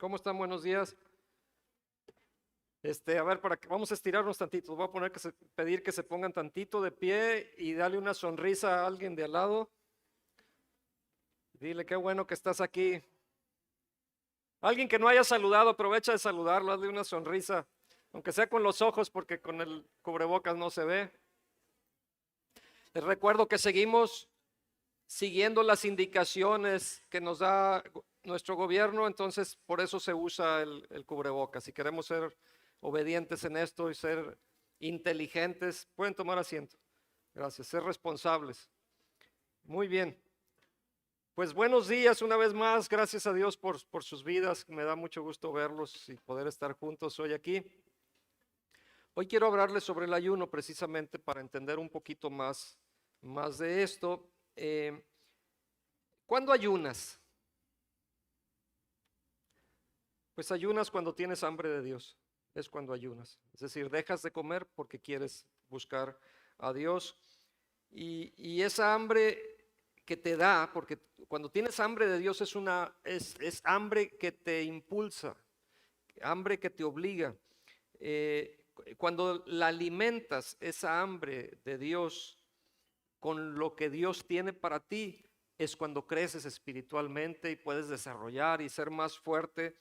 ¿Cómo están? Buenos días. A ver, vamos a estirarnos tantito. Voy a pedir que se pongan tantito de pie y darle una sonrisa a alguien de al lado. Dile, qué bueno que estás aquí. Alguien que no haya saludado, aprovecha de saludarlo, hazle una sonrisa, aunque sea con los ojos, porque con el cubrebocas no se ve. Les recuerdo que seguimos siguiendo las indicaciones que nos da nuestro gobierno, entonces por eso se usa el cubrebocas. Si queremos ser obedientes en esto y ser inteligentes, pueden tomar asiento. Gracias, ser responsables. Muy bien. Pues buenos días una vez más, gracias a Dios por sus vidas. Me da mucho gusto verlos y poder estar juntos hoy aquí. Hoy quiero hablarles sobre el ayuno precisamente para entender un poquito más de esto. ¿Cuándo ayunas? Pues ayunas cuando tienes hambre de Dios, es cuando ayunas. Es decir, dejas de comer porque quieres buscar a Dios. Y esa hambre que te da, porque cuando tienes hambre de Dios es hambre que te impulsa, hambre que te obliga. Cuando la alimentas, esa hambre de Dios, con lo que Dios tiene para ti, es cuando creces espiritualmente y puedes desarrollar y ser más fuerte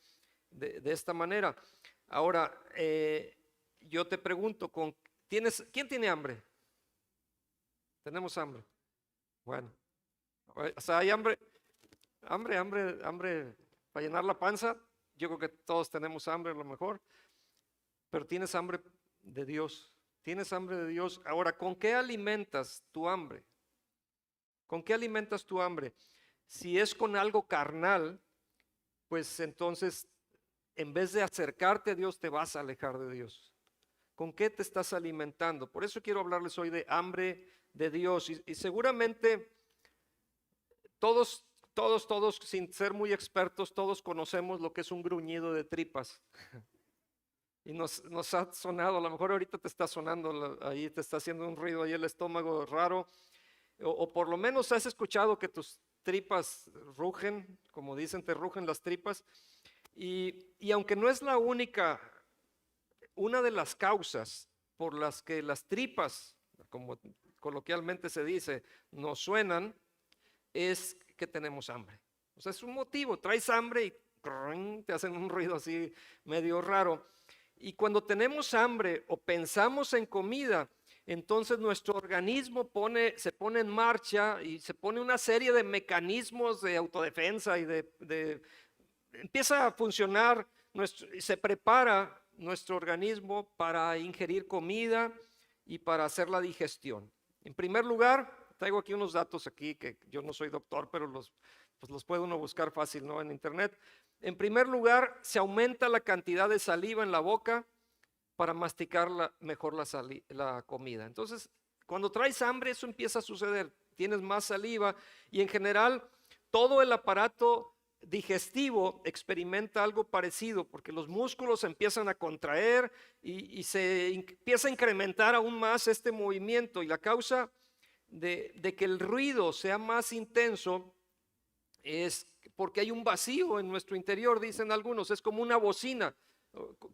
de esta manera. Ahora, yo te pregunto, ¿quién tiene hambre? Tenemos hambre. Bueno, o sea, hay hambre para llenar la panza. Yo creo que todos tenemos hambre a lo mejor, pero tienes hambre de Dios. Tienes hambre de Dios. Ahora, ¿con qué alimentas tu hambre? ¿Con qué alimentas tu hambre? Si es con algo carnal, pues entonces en vez de acercarte a Dios, te vas a alejar de Dios. ¿Con qué te estás alimentando? Por eso quiero hablarles hoy de hambre de Dios. Y seguramente todos, sin ser muy expertos, todos conocemos lo que es un gruñido de tripas. Y nos ha sonado, a lo mejor ahorita te está sonando, ahí te está haciendo un ruido ahí el estómago raro. O por lo menos has escuchado que tus tripas rugen, como dicen, te rugen las tripas. Y aunque no es la única, una de las causas por las que las tripas, como coloquialmente se dice, nos suenan, es que tenemos hambre. O sea, es un motivo, traes hambre y te hacen un ruido así medio raro. Y cuando tenemos hambre o pensamos en comida, entonces nuestro organismo se pone en marcha y se pone una serie de mecanismos de autodefensa y empieza a funcionar, se prepara nuestro organismo para ingerir comida y para hacer la digestión. En primer lugar, traigo aquí unos datos aquí que yo no soy doctor, pero los puede uno buscar fácil, ¿no? En internet. En primer lugar, se aumenta la cantidad de saliva en la boca para masticar mejor la comida. Entonces, cuando traes hambre, eso empieza a suceder. Tienes más saliva y en general todo el aparato digestivo experimenta algo parecido porque los músculos empiezan a contraer y se empieza a incrementar aún más este movimiento, y la causa de que el ruido sea más intenso es porque hay un vacío en nuestro interior, dicen algunos. Es como una bocina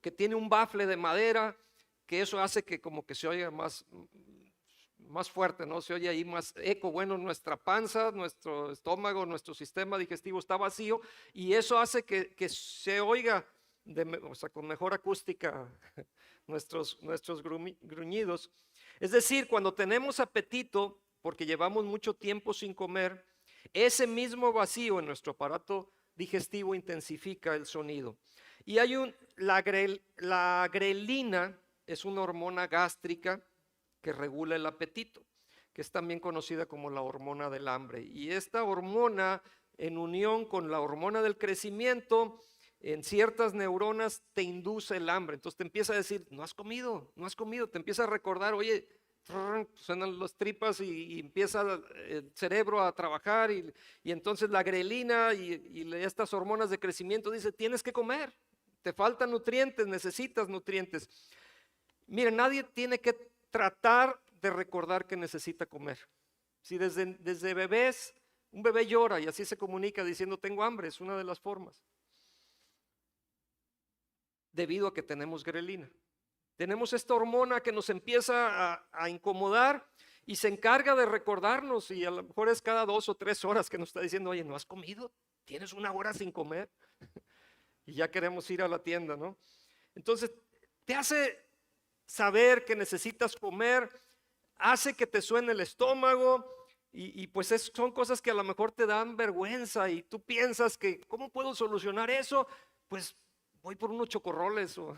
que tiene un bafle de madera, que eso hace que como que se oiga más fuerte, ¿no? Se oye ahí más eco. Bueno, nuestra panza, nuestro estómago, nuestro sistema digestivo está vacío y eso hace que se oiga o sea, con mejor acústica nuestros gruñidos. Es decir, cuando tenemos apetito, porque llevamos mucho tiempo sin comer, ese mismo vacío en nuestro aparato digestivo intensifica el sonido. Y la grelina es una hormona gástrica que regula el apetito, que es también conocida como la hormona del hambre. Y esta hormona, en unión con la hormona del crecimiento, en ciertas neuronas te induce el hambre. Entonces te empieza a decir, no has comido, te empieza a recordar, oye, suenan las tripas y empieza el cerebro a trabajar y entonces la grelina y estas hormonas de crecimiento dice, tienes que comer, te faltan nutrientes, necesitas nutrientes. Miren, nadie tiene que tratar de recordar que necesita comer. Si desde bebés, un bebé llora y así se comunica diciendo tengo hambre, es una de las formas. debido a que tenemos grelina. Tenemos esta hormona que nos empieza a incomodar y se encarga de recordarnos, y a lo mejor es cada 2 o 3 horas que nos está diciendo, oye, ¿no has comido? ¿Tienes 1 hora sin comer? Y ya queremos ir a la tienda, ¿no? Entonces, te hace saber que necesitas comer, hace que te suene el estómago, y pues son cosas que a lo mejor te dan vergüenza y tú piensas que, ¿cómo puedo solucionar eso? Pues voy por unos chocorroles o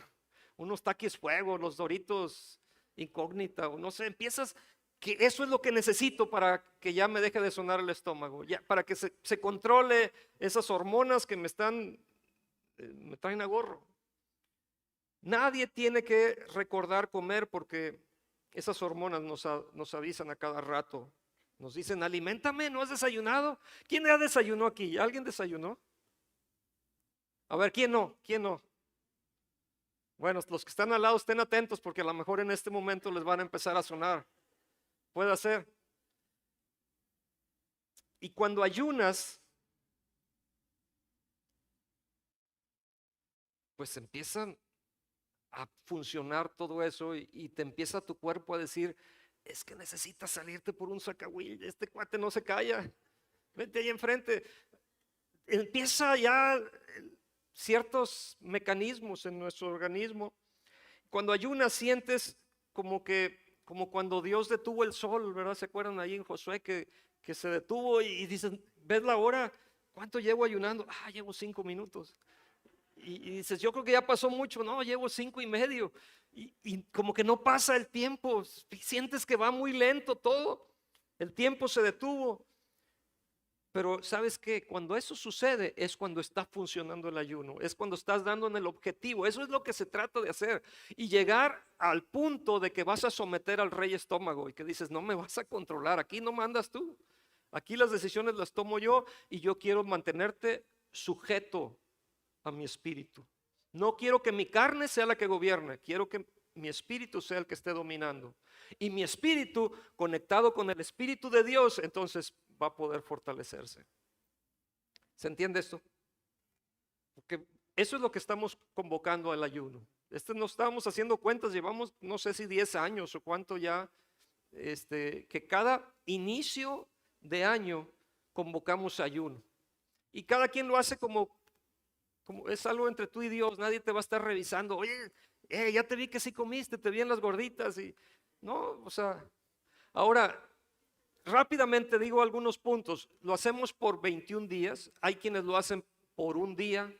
unos taquis fuego, los Doritos incógnita, o no sé, empiezas que eso es lo que necesito para que ya me deje de sonar el estómago, ya, para que se controle esas hormonas que me traen a gorro. Nadie tiene que recordar comer porque esas hormonas nos avisan a cada rato. Nos dicen, aliméntame, ¿no has desayunado? ¿Quién ya desayunó aquí? ¿Alguien desayunó? A ver, ¿quién no? ¿Quién no? Bueno, los que están al lado estén atentos porque a lo mejor en este momento les van a empezar a sonar. Puede ser. Y cuando ayunas, pues empiezan a funcionar todo eso y te empieza tu cuerpo a decir, es que necesitas salirte por un zacahuil, este cuate no se calla, vente ahí enfrente. Empieza ya ciertos mecanismos en nuestro organismo. Cuando ayunas sientes como cuando Dios detuvo el sol, ¿verdad? ¿Se acuerdan ahí en Josué que se detuvo y dicen, ves la hora? ¿Cuánto llevo ayunando? Llevo 5 minutos. Y dices, yo creo que ya pasó mucho. No, llevo 5:30. Y como que no pasa el tiempo, sientes que va muy lento todo. El tiempo se detuvo. Pero ¿sabes qué? Cuando eso sucede es cuando está funcionando el ayuno, es cuando estás dando en el objetivo. Eso es lo que se trata de hacer y llegar al punto de que vas a someter al rey estómago y que dices, no me vas a controlar, aquí no mandas tú, aquí las decisiones las tomo yo y yo quiero mantenerte sujeto a mi espíritu. No quiero que mi carne sea la que gobierne, quiero que mi espíritu sea el que esté dominando. Y mi espíritu conectado con el espíritu de Dios, entonces va a poder fortalecerse. ¿Se entiende esto? Porque eso es lo que estamos convocando al ayuno. No estábamos haciendo cuentas, llevamos no sé si 10 años o cuánto ya, que cada inicio de año convocamos ayuno. Y cada quien lo hace como es algo entre tú y Dios, nadie te va a estar revisando. Oye, ya te vi que sí comiste, te vi en las gorditas y no, o sea, ahora rápidamente digo algunos puntos. Lo hacemos por 21 días, hay quienes lo hacen por un día,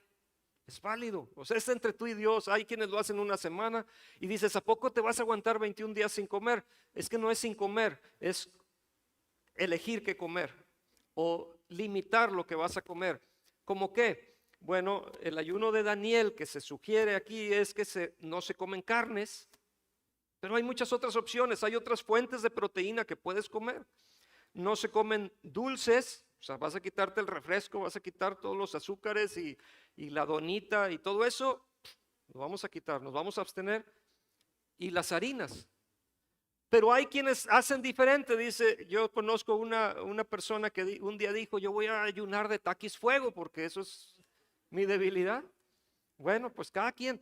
es válido, o sea, es entre tú y Dios. Hay quienes lo hacen una semana y dices, ¿a poco te vas a aguantar 21 días sin comer? Es que no es sin comer, es elegir qué comer o limitar lo que vas a comer. ¿Cómo qué? Bueno, el ayuno de Daniel que se sugiere aquí es que no se comen carnes, pero hay muchas otras opciones, hay otras fuentes de proteína que puedes comer. No se comen dulces, o sea, vas a quitarte el refresco, vas a quitar todos los azúcares y la donita y todo eso, lo vamos a quitar, nos vamos a abstener. Y las harinas. Pero hay quienes hacen diferente, dice, yo conozco una persona que un día dijo, yo voy a ayunar de taquis fuego porque eso es mi debilidad. Bueno, pues cada quien.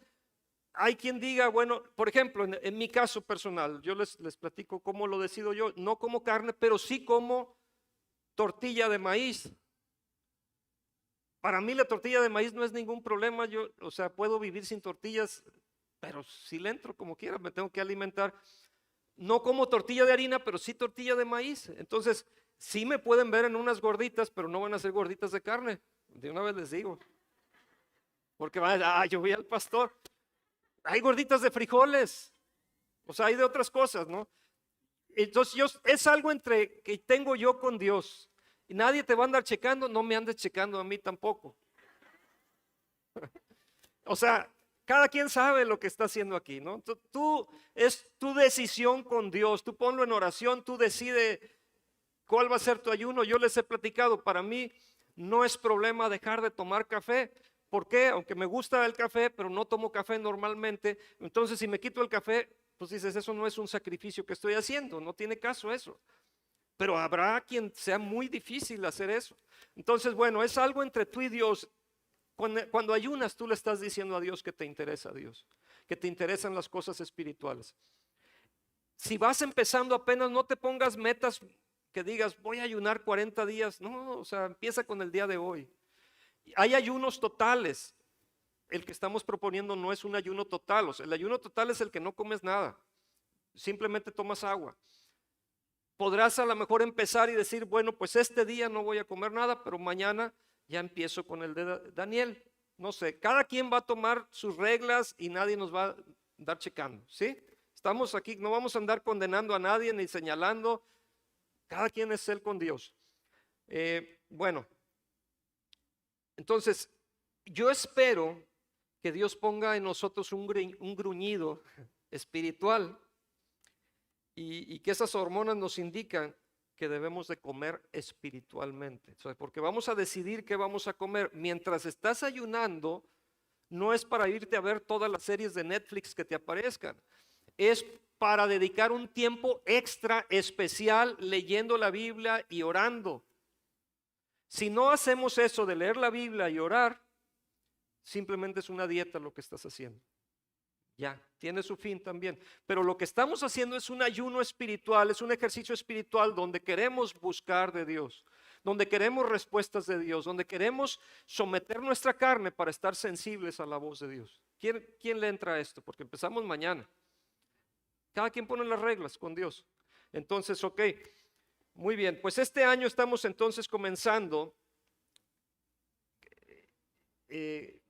Hay quien diga, bueno, por ejemplo, en mi caso personal, yo les platico cómo lo decido yo. No como carne, pero sí como tortilla de maíz. Para mí la tortilla de maíz no es ningún problema. Yo, o sea, puedo vivir sin tortillas, pero si le entro como quiera, me tengo que alimentar. No como tortilla de harina, pero sí tortilla de maíz. Entonces, sí me pueden ver en unas gorditas, pero no van a ser gorditas de carne. De una vez les digo. Porque yo vi al pastor. Hay gorditas de frijoles. O sea, hay de otras cosas, ¿no? Entonces, es algo entre que tengo yo con Dios. Y nadie te va a andar checando, no me andes checando a mí tampoco. O sea, cada quien sabe lo que está haciendo aquí, ¿no? Es tu decisión con Dios. Tú ponlo en oración, tú decides cuál va a ser tu ayuno. Yo les he platicado, para mí no es problema dejar de tomar café. ¿Por qué? Aunque me gusta el café, pero no tomo café normalmente. Entonces, si me quito el café, pues dices, eso no es un sacrificio que estoy haciendo. No tiene caso eso. Pero habrá quien sea muy difícil hacer eso. Entonces, bueno, es algo entre tú y Dios. Cuando ayunas, tú le estás diciendo a Dios que te interesa a Dios, que te interesan las cosas espirituales. Si vas empezando apenas, no te pongas metas que digas, voy a ayunar 40 días. No, o sea, empieza con el día de hoy. Hay ayunos totales. El que estamos proponiendo no es un ayuno total. O sea, el ayuno total es el que no comes nada. Simplemente tomas agua. Podrás a lo mejor empezar y decir, bueno, pues este día no voy a comer nada, pero mañana ya empiezo con el de Daniel. No sé, cada quien va a tomar sus reglas y nadie nos va a andar checando, ¿sí? Estamos aquí, no vamos a andar condenando a nadie ni señalando. Cada quien es él con Dios. Bueno, entonces yo espero que Dios ponga en nosotros un gruñido espiritual y que esas hormonas nos indican que debemos de comer espiritualmente. O sea, porque vamos a decidir qué vamos a comer. Mientras estás ayunando, no es para irte a ver todas las series de Netflix que te aparezcan. Es para dedicar un tiempo extra especial leyendo la Biblia y orando. Si no hacemos eso de leer la Biblia y orar, simplemente es una dieta lo que estás haciendo. Ya, tiene su fin también. Pero lo que estamos haciendo es un ayuno espiritual, es un ejercicio espiritual donde queremos buscar de Dios, donde queremos respuestas de Dios, donde queremos someter nuestra carne para estar sensibles a la voz de Dios. ¿Quién le entra a esto? Porque empezamos mañana. Cada quien pone las reglas con Dios. Entonces, ok, muy bien. Pues este año estamos entonces comenzando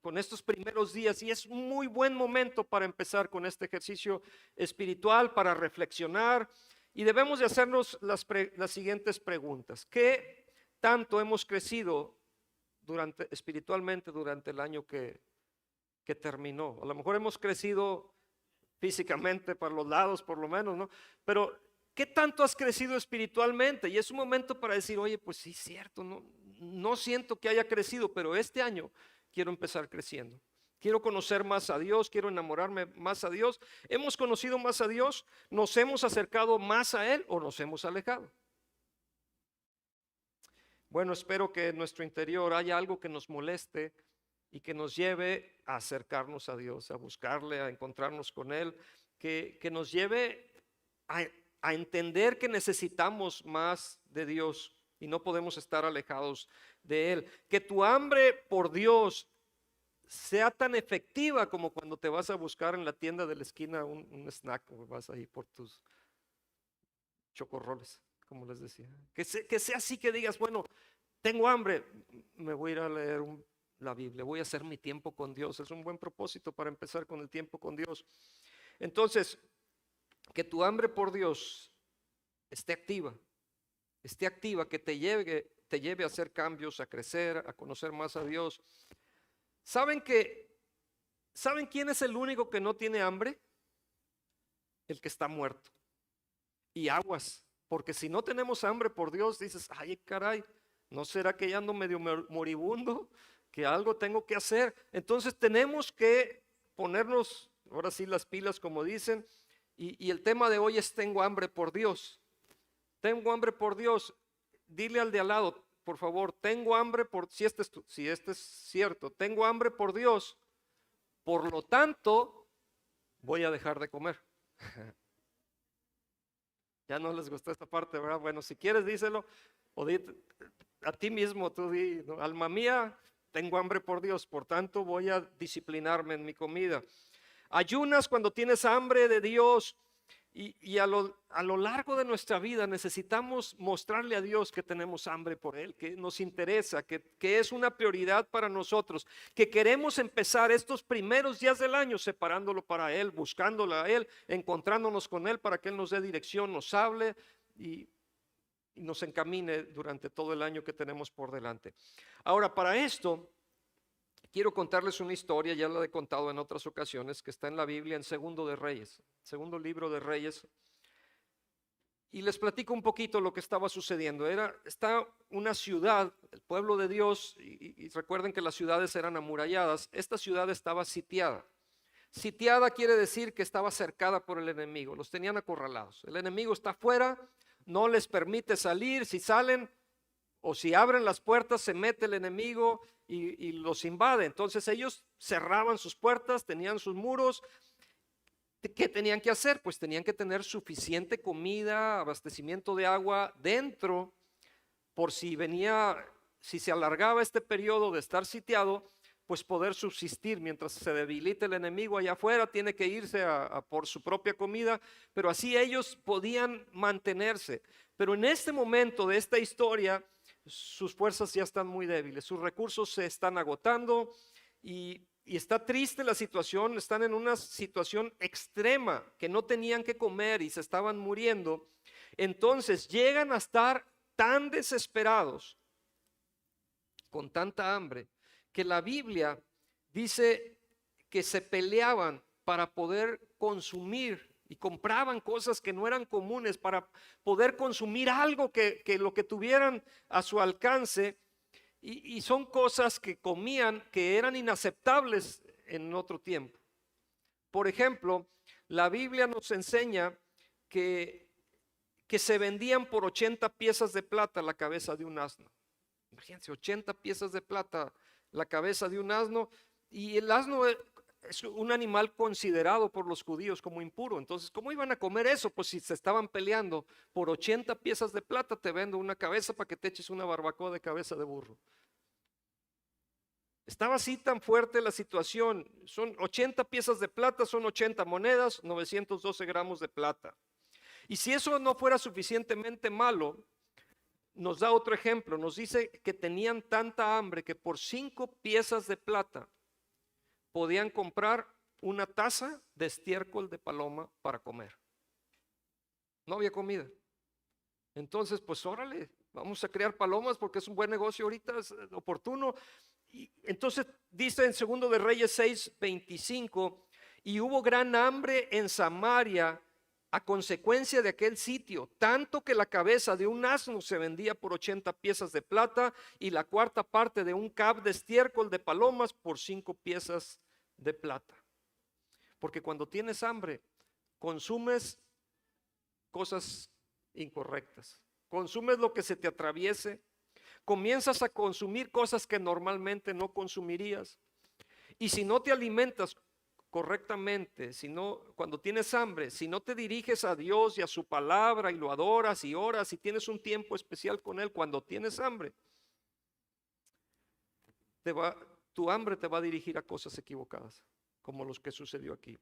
con estos primeros días y es un muy buen momento para empezar con este ejercicio espiritual, para reflexionar y debemos de hacernos las siguientes preguntas. ¿Qué tanto hemos crecido espiritualmente durante el año que terminó? A lo mejor hemos crecido físicamente para los lados por lo menos, ¿no? Pero ¿qué tanto has crecido espiritualmente? Y es un momento para decir, oye, pues sí, cierto, no siento que haya crecido, pero este año quiero empezar creciendo. Quiero conocer más a Dios, quiero enamorarme más a Dios. ¿Hemos conocido más a Dios? ¿Nos hemos acercado más a Él o nos hemos alejado? Bueno, espero que en nuestro interior haya algo que nos moleste y que nos lleve a acercarnos a Dios, a buscarle, a encontrarnos con Él, que nos lleve a entender que necesitamos más de Dios y no podemos estar alejados de Él. Que tu hambre por Dios sea tan efectiva como cuando te vas a buscar en la tienda de la esquina un snack o vas ahí por tus chocorroles, como les decía. Que sea así que digas, bueno, tengo hambre, me voy a ir a leer la Biblia, voy a hacer mi tiempo con Dios. Es un buen propósito para empezar con el tiempo con Dios. Entonces, que tu hambre por Dios esté activa, que te lleve a hacer cambios, a crecer, a conocer más a Dios. ¿Saben quién es el único que no tiene hambre? El que está muerto. Y aguas, porque si no tenemos hambre por Dios, dices, ay caray, ¿no será que ya ando medio moribundo? Que algo tengo que hacer. Entonces tenemos que ponernos, ahora sí, las pilas como dicen, y el tema de hoy es tengo hambre por Dios. Tengo hambre por Dios. Dile al de al lado, por favor, tengo hambre por, si este es cierto, tengo hambre por Dios, por lo tanto, voy a dejar de comer. Ya no les gustó esta parte, ¿verdad? Bueno, si quieres díselo, o a ti mismo, tú di, ¿no? Alma mía, tengo hambre por Dios, por tanto voy a disciplinarme en mi comida. Ayunas cuando tienes hambre de Dios y a lo largo de nuestra vida necesitamos mostrarle a Dios que tenemos hambre por Él, que nos interesa, que es una prioridad para nosotros, que queremos empezar estos primeros días del año separándolo para Él, buscándolo a Él, encontrándonos con Él para que Él nos dé dirección, nos hable y nos encamine durante todo el año que tenemos por delante. Ahora, para esto quiero contarles una historia, ya la he contado en otras ocasiones, que está en la Biblia en Segundo de Reyes, segundo libro de Reyes. Y les platico un poquito lo que estaba sucediendo. Está una ciudad, el pueblo de Dios, y recuerden que las ciudades eran amuralladas. Esta ciudad estaba sitiada. Sitiada quiere decir que estaba cercada por el enemigo, los tenían acorralados. El enemigo está afuera, no les permite salir, si salen, O si abren las puertas, se mete el enemigo y los invade. Entonces ellos cerraban sus puertas, tenían sus muros. ¿Qué tenían que hacer? Pues tenían que tener suficiente comida, abastecimiento de agua dentro, por si se alargaba este periodo de estar sitiado, pues poder subsistir mientras se debilite el enemigo allá afuera, tiene que irse a por su propia comida, pero así ellos podían mantenerse. Pero en este momento de esta historia, sus fuerzas ya están muy débiles, sus recursos se están agotando y está triste la situación, están en una situación extrema, que no tenían que comer y se estaban muriendo. Entonces llegan a estar tan desesperados, con tanta hambre, que la Biblia dice que se peleaban para poder consumir y compraban cosas que no eran comunes para poder consumir algo que lo que tuvieran a su alcance. Y son cosas que comían que eran inaceptables en otro tiempo. Por ejemplo, la Biblia nos enseña que se vendían por 80 piezas de plata la cabeza de un asno. Imagínense, 80 piezas de plata la cabeza de un asno. Y el asno es un animal considerado por los judíos como impuro. Entonces, ¿cómo iban a comer eso? Pues si se estaban peleando por 80 piezas de plata, te vendo una cabeza para que te eches una barbacoa de cabeza de burro. Estaba así tan fuerte la situación. Son 80 piezas de plata, son 80 monedas, 912 gramos de plata. Y si eso no fuera suficientemente malo, nos da otro ejemplo. Nos dice que tenían tanta hambre que por 5 piezas de plata podían comprar una taza de estiércol de paloma para comer. No había comida. Entonces, pues órale, vamos a criar palomas porque es un buen negocio ahorita, es oportuno. Y entonces dice en 2 de Reyes 6:25, y hubo gran hambre en Samaria a consecuencia de aquel sitio, tanto que la cabeza de un asno se vendía por 80 piezas de plata y la cuarta parte de un cab de estiércol de palomas por 5 piezas de plata. Porque cuando tienes hambre, consumes cosas incorrectas, consumes lo que se te atraviese, comienzas a consumir cosas que normalmente no consumirías. Y si no te alimentas correctamente, cuando tienes hambre, si no te diriges a Dios y a su palabra y lo adoras y oras y tienes un tiempo especial con Él, cuando tienes hambre, tu hambre te va a dirigir a cosas equivocadas, como los que sucedió aquí.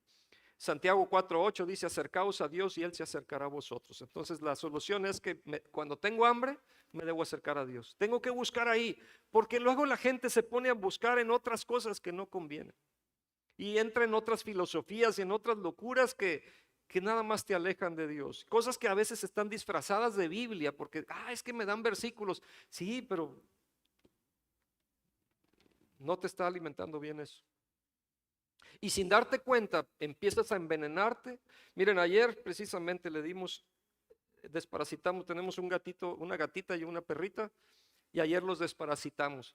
Santiago 4:8 dice: acercaos a Dios y Él se acercará a vosotros. Entonces la solución es que cuando tengo hambre, me debo acercar a Dios. Tengo que buscar ahí, porque luego la gente se pone a buscar en otras cosas que no convienen. Y entra en otras filosofías y en otras locuras que nada más te alejan de Dios. Cosas que a veces están disfrazadas de Biblia, porque, es que me dan versículos. Sí, pero no te está alimentando bien eso. Y sin darte cuenta, empiezas a envenenarte. Miren, ayer precisamente desparasitamos, tenemos un gatito, una gatita y una perrita, y ayer los desparasitamos.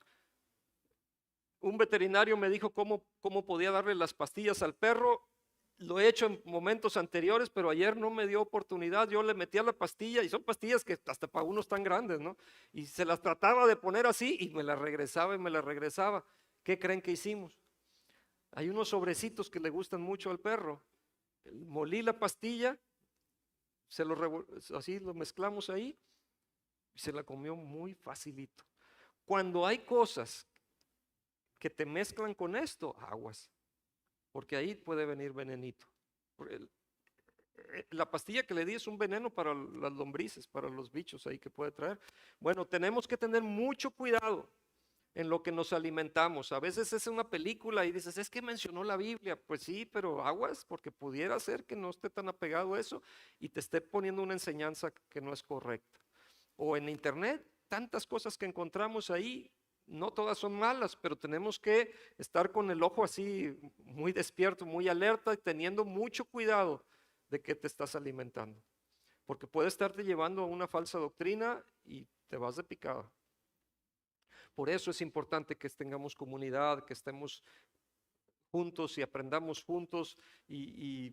Un veterinario me dijo cómo podía darle las pastillas al perro. Lo he hecho en momentos anteriores, pero ayer no me dio oportunidad. Yo le metía la pastilla, y son pastillas que hasta para unos tan grandes, ¿no? Y se las trataba de poner así y me las regresaba y me las regresaba. ¿Qué creen que hicimos? Hay unos sobrecitos que le gustan mucho al perro. Molí la pastilla, así lo mezclamos ahí y se la comió muy facilito. Cuando hay cosas que te mezclan con esto, aguas, porque ahí puede venir venenito. La pastilla que le di es un veneno para las lombrices, para los bichos ahí que puede traer. Bueno, tenemos que tener mucho cuidado en lo que nos alimentamos. A veces es una película y dices, es que mencionó la Biblia. Pues sí, pero aguas, porque pudiera ser que no esté tan apegado a eso y te esté poniendo una enseñanza que no es correcta. O en internet, tantas cosas que encontramos ahí, no todas son malas, pero tenemos que estar con el ojo así muy despierto, muy alerta y teniendo mucho cuidado de qué te estás alimentando. Porque puede estarte llevando a una falsa doctrina y te vas de picada. Por eso es importante que tengamos comunidad, que estemos juntos y aprendamos juntos y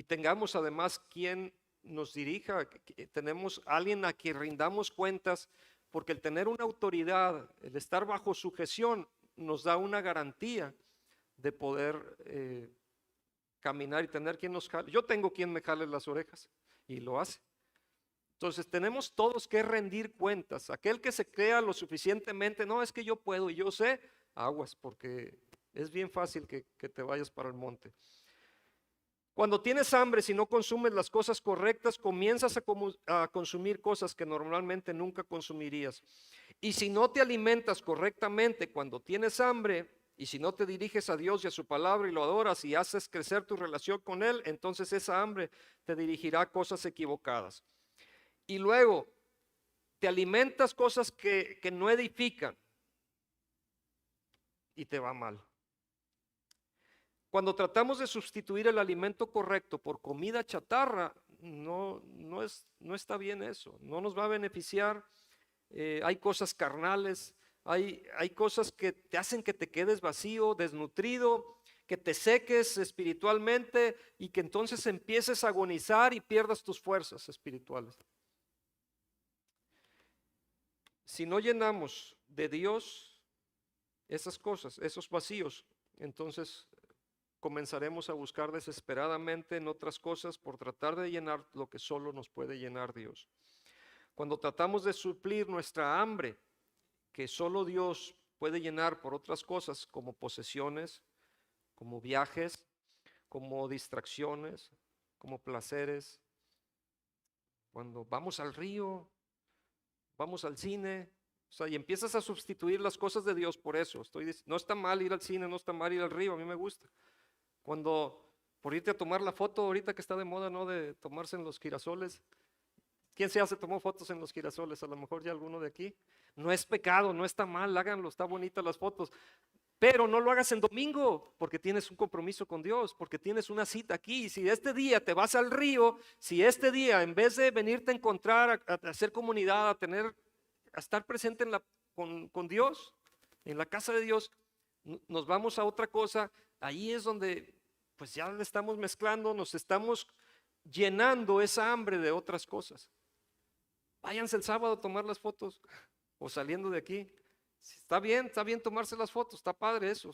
tengamos además quien nos dirija, que tenemos alguien a quien rindamos cuentas, porque el tener una autoridad, el estar bajo sujeción, nos da una garantía de poder caminar y tener quien nos jale. Yo tengo quien me jale las orejas y lo hace. Entonces tenemos todos que rendir cuentas. Aquel que se crea lo suficientemente, no, es que yo puedo y yo sé, aguas, porque es bien fácil que te vayas para el monte. Cuando tienes hambre, si no consumes las cosas correctas, comienzas a consumir cosas que normalmente nunca consumirías. Y si no te alimentas correctamente cuando tienes hambre, y si no te diriges a Dios y a su palabra y lo adoras y haces crecer tu relación con Él, entonces esa hambre te dirigirá a cosas equivocadas. Y luego te alimentas cosas que no edifican y te va mal. Cuando tratamos de sustituir el alimento correcto por comida chatarra, no está bien eso, no nos va a beneficiar. Hay cosas carnales, hay cosas que te hacen que te quedes vacío, desnutrido, que te seques espiritualmente y que entonces empieces a agonizar y pierdas tus fuerzas espirituales. Si no llenamos de Dios esas cosas, esos vacíos, entonces comenzaremos a buscar desesperadamente en otras cosas por tratar de llenar lo que solo nos puede llenar Dios. Cuando tratamos de suplir nuestra hambre, que solo Dios puede llenar por otras cosas como posesiones, como viajes, como distracciones, como placeres, cuando vamos al río, vamos al cine, o sea, y empiezas a sustituir las cosas de Dios por eso. No está mal ir al cine, no está mal ir al río, a mí me gusta. Cuando por irte a tomar la foto, ahorita que está de moda, ¿no? De tomarse en los girasoles. ¿Quién se tomó fotos en los girasoles? A lo mejor ya alguno de aquí. No es pecado, no está mal, háganlo, está bonita las fotos. Pero no lo hagas en domingo, porque tienes un compromiso con Dios, porque tienes una cita aquí. Y si este día te vas al río, si este día en vez de venirte a encontrar, a hacer comunidad, a estar presente con Dios, en la casa de Dios, nos vamos a otra cosa, ahí es donde pues ya le estamos mezclando, nos estamos llenando esa hambre de otras cosas. Váyanse el sábado a tomar las fotos o saliendo de aquí. Está bien tomarse las fotos, está padre eso.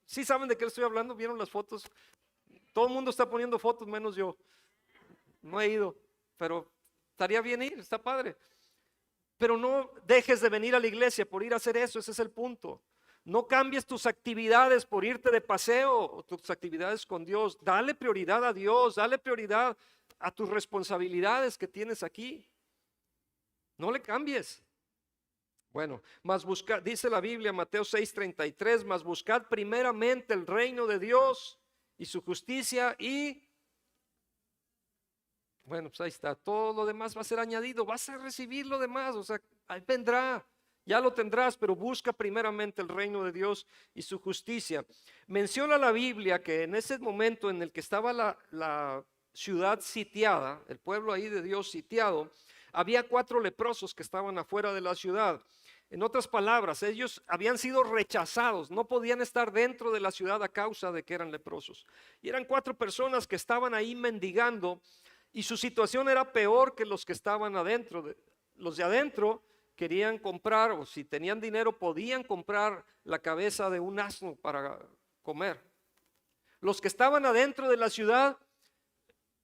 Sí saben de qué estoy hablando, vieron las fotos. Todo el mundo está poniendo fotos menos yo. No he ido, pero estaría bien ir, está padre. Pero no dejes de venir a la iglesia por ir a hacer eso, ese es el punto. No cambies tus actividades por irte de paseo o tus actividades con Dios. Dale prioridad a Dios, dale prioridad a tus responsabilidades que tienes aquí. No le cambies. Bueno, dice la Biblia, Mateo 6:33, mas buscad primeramente el reino de Dios y su justicia y, bueno, pues ahí está, todo lo demás va a ser añadido, vas a recibir lo demás, o sea, ahí vendrá. Ya lo tendrás, pero busca primeramente el reino de Dios y su justicia. Menciona la Biblia que en ese momento en el que estaba la ciudad sitiada, el pueblo ahí de Dios sitiado, había 4 leprosos que estaban afuera de la ciudad. En otras palabras, ellos habían sido rechazados, no podían estar dentro de la ciudad a causa de que eran leprosos. Y eran 4 personas que estaban ahí mendigando y su situación era peor que los que estaban adentro. Los de adentro querían comprar, o si tenían dinero podían comprar la cabeza de un asno para comer. Los que estaban adentro de la ciudad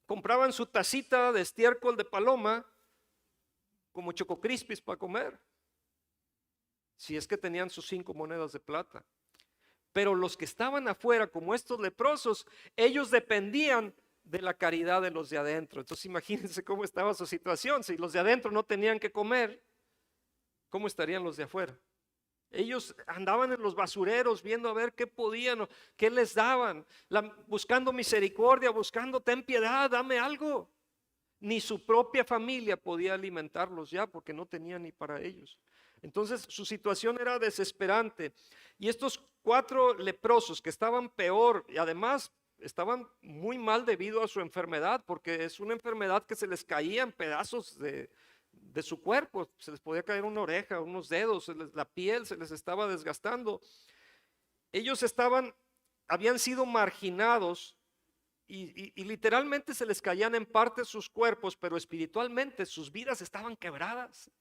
compraban su tacita de estiércol de paloma como Choco Crispies para comer, si es que tenían sus 5 monedas de plata. Pero los que estaban afuera, como estos leprosos, ellos dependían de la caridad de los de adentro. Entonces imagínense cómo estaba su situación. Si los de adentro no tenían que comer, ¿cómo estarían los de afuera? Ellos andaban en los basureros viendo a ver qué podían, qué les daban, buscando misericordia, buscando ten piedad, dame algo. Ni su propia familia podía alimentarlos ya porque no tenían ni para ellos. Entonces su situación era desesperante. Y estos 4 leprosos que estaban peor y además estaban muy mal debido a su enfermedad, porque es una enfermedad que se les caían pedazos de su cuerpo, se les podía caer una oreja, unos dedos, la piel se les estaba desgastando. Ellos habían sido marginados y literalmente se les caían en parte sus cuerpos, pero espiritualmente sus vidas estaban quebradas.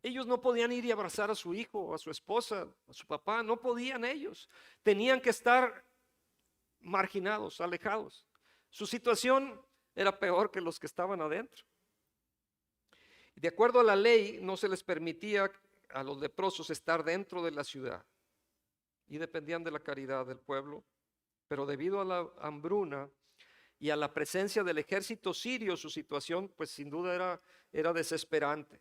Ellos no podían ir y abrazar a su hijo, a su esposa, a su papá, no podían ellos. Tenían que estar marginados, alejados. Su situación era peor que los que estaban adentro. De acuerdo a la ley, no se les permitía a los leprosos estar dentro de la ciudad y dependían de la caridad del pueblo, pero debido a la hambruna y a la presencia del ejército sirio, su situación pues sin duda era desesperante.